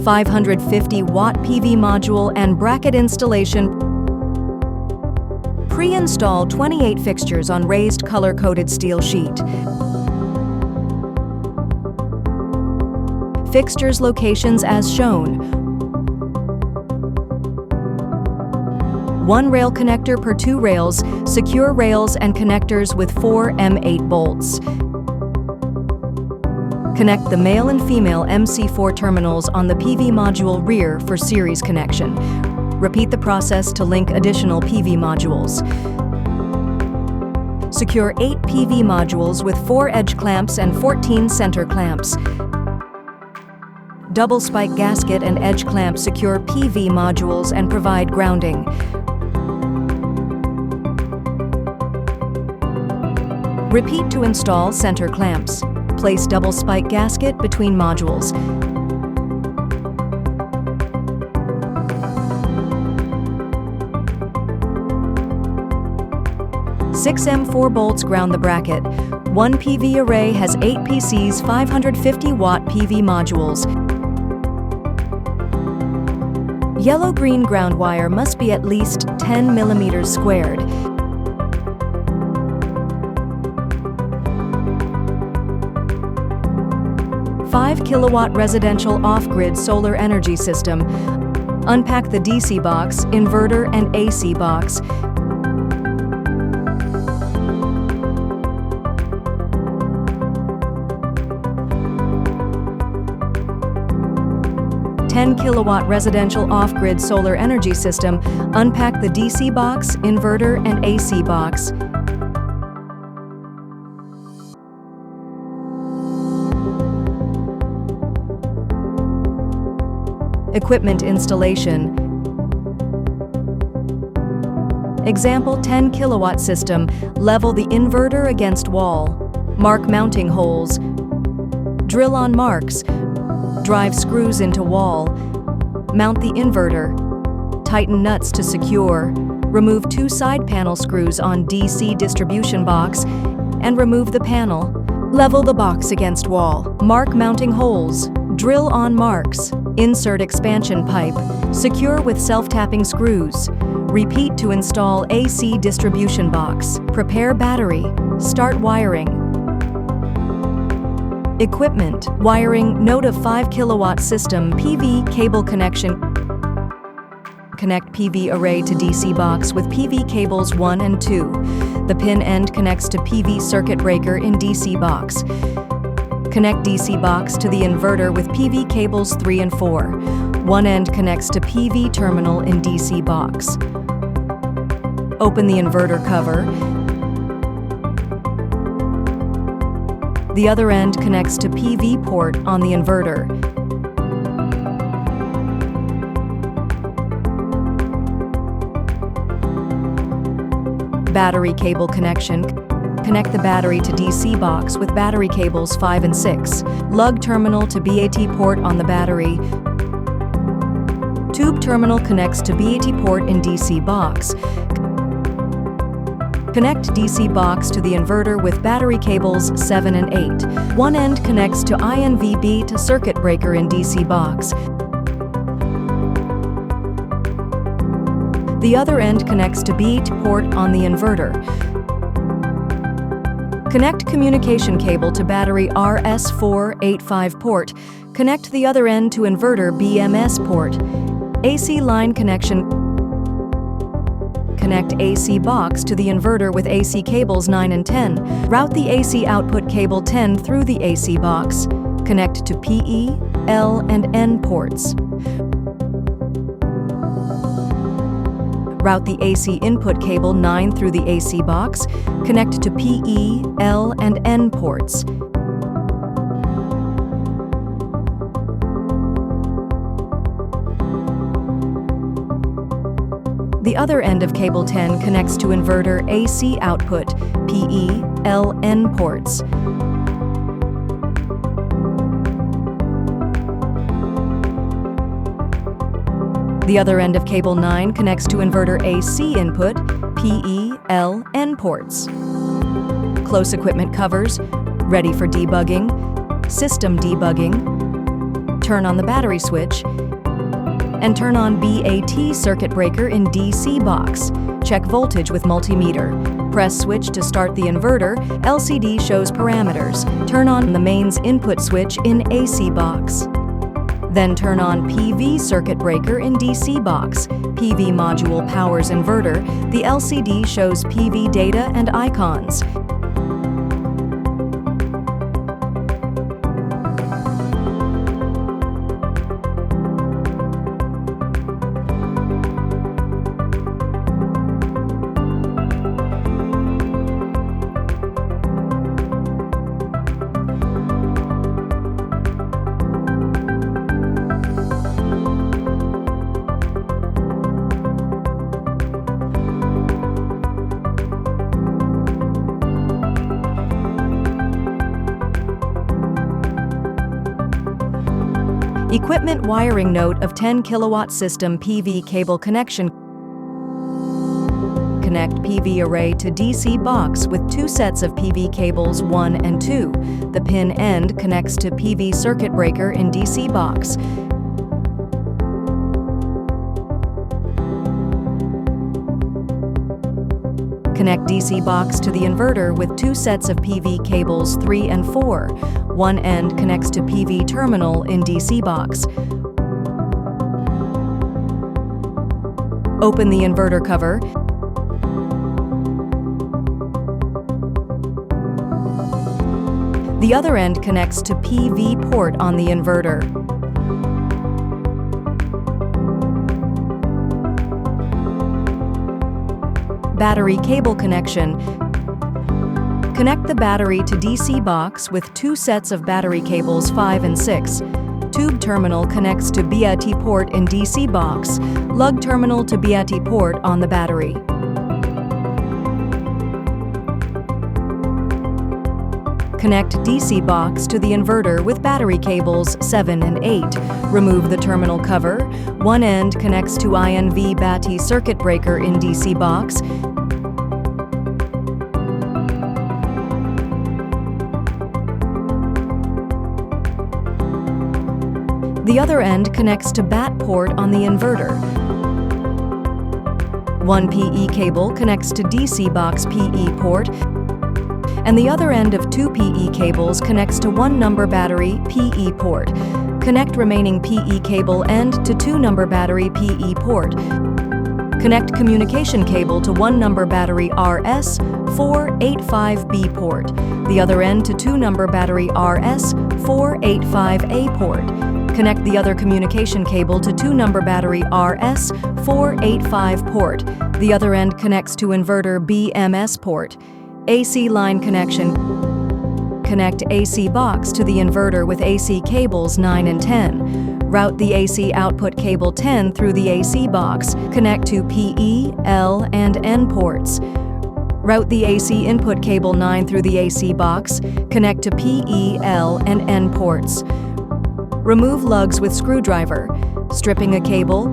550-watt PV module and bracket installation. Pre-install 28 fixtures on raised color-coded steel sheet. Fixtures locations as shown. 1 rail connector per 2 rails, secure rails and connectors with 4 M8 bolts. Connect the male and female MC4 terminals on the PV module rear for series connection. Repeat the process to link additional PV modules. Secure 8 PV modules with 4 edge clamps and 14 center clamps. Double spike gasket and edge clamp secure PV modules and provide grounding. Repeat to install center clamps. Place double spike gasket between modules. Six M4 bolts ground the bracket. 1 PV array has 8 PCs 550-watt PV modules. Yellow-green ground wire must be at least 10 millimeters squared. Kilowatt residential off-grid solar energy system. Unpack the DC box, inverter, and AC box. (10-kilowatt residential off-grid solar energy system). Unpack the DC box, inverter, and AC box. Equipment installation. Example 10-kilowatt system. Level the inverter against wall. Mark mounting holes. Drill on marks. Drive screws into wall. Mount the inverter. Tighten nuts to secure. Remove 2 side panel screws on DC distribution box and remove the panel. Level the box against wall. Mark mounting holes. Drill on marks. Insert expansion pipe. Secure with self-tapping screws. Repeat to install AC distribution box. Prepare battery. Start wiring. Equipment. Wiring. Note of 5-kilowatt system PV cable connection. Connect PV array to DC box with PV cables 1 and 2. The pin end connects to PV circuit breaker in DC box. Connect DC box to the inverter with PV cables 3 and 4. One end connects to PV terminal in DC box. Open the inverter cover. The other end connects to PV port on the inverter. Battery cable connection. Connect the battery to DC box with battery cables 5 and 6. Lug terminal to BAT port on the battery. Tube terminal connects to BAT port in DC box. Connect DC box to the inverter with battery cables 7 and 8. One end connects to INVB to circuit breaker in DC box. The other end connects to BAT port on the inverter. Connect communication cable to battery RS485 port. Connect the other end to inverter BMS port. AC line connection. Connect AC box to the inverter with AC cables 9 and 10. Route the AC output cable 10 through the AC box. Connect to PE, L, and N ports. Route the AC input cable 9 through the AC box. Connect to PE, L, and N ports. The other end of cable 10 connects to inverter AC output, PE, L, N ports. The other end of cable 9 connects to inverter AC input, PE, L, N ports. Close equipment covers, ready for debugging, system debugging, Turn on the battery switch and turn on BAT circuit breaker in DC box. Check voltage with multimeter. Press switch to start the inverter. LCD shows parameters. Turn on the mains input switch in AC box. Then turn on PV circuit breaker in DC box. PV module powers inverter. The LCD shows PV data and icons. Equipment wiring note of 10 kilowatt system PV cable connection. Connect PV array to DC box with 2 sets of PV cables 1 and 2. The pin end connects to PV circuit breaker in DC box. Connect DC box to the inverter with 2 sets of PV cables 3 and 4. One end connects to PV terminal in DC box. Open the inverter cover. The other end connects to PV port on the inverter. Battery cable connection. Connect the battery to DC box with 2 sets of battery cables 5 and 6. Tube terminal connects to BAT port in DC box. Lug terminal to BAT port on the battery. Connect DC box to the inverter with battery cables 7 and 8. Remove the terminal cover. One end connects to INV BAT circuit breaker in DC box. The other end connects to BAT port on the inverter. One PE cable connects to DC box PE port, and the other end of 2 PE cables connects to 1 number battery PE port. Connect remaining PE cable end to 2 number battery PE port. Connect communication cable to 1 number battery RS485B port. The other end to 2 number battery RS485A port. Connect the other communication cable to 2 number battery RS485 port. The other end connects to inverter BMS port. AC line connection. Connect AC box to the inverter with AC cables 9 and 10. Route the AC output cable 10 through the AC box. Connect to PE, L, and N ports. Route the AC input cable 9 through the AC box. Connect to PE, L, and N ports. Remove lugs with screwdriver. Stripping a cable.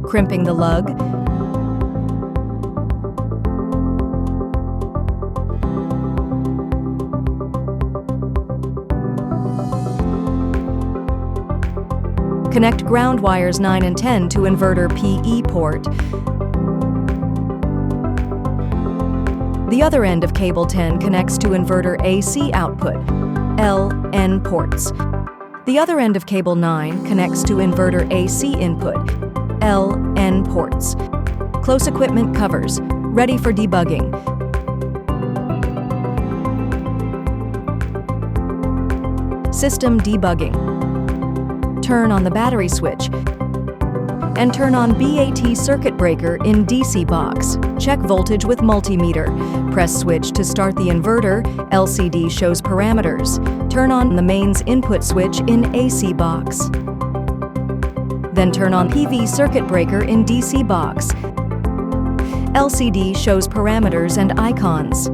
Crimping the lug. Connect ground wires 9 and 10 to inverter PE port. The other end of cable 10 connects to inverter AC output, L, N ports. The other end of cable 9 connects to inverter AC input, L, N ports. Close equipment covers, ready for debugging. System debugging. Turn on the battery switch and turn on BAT circuit breaker in DC box. Check voltage with multimeter. Press switch to start the inverter. LCD shows parameters. Turn on the mains input switch in AC box. Then turn on PV circuit breaker in DC box. LCD shows parameters and icons.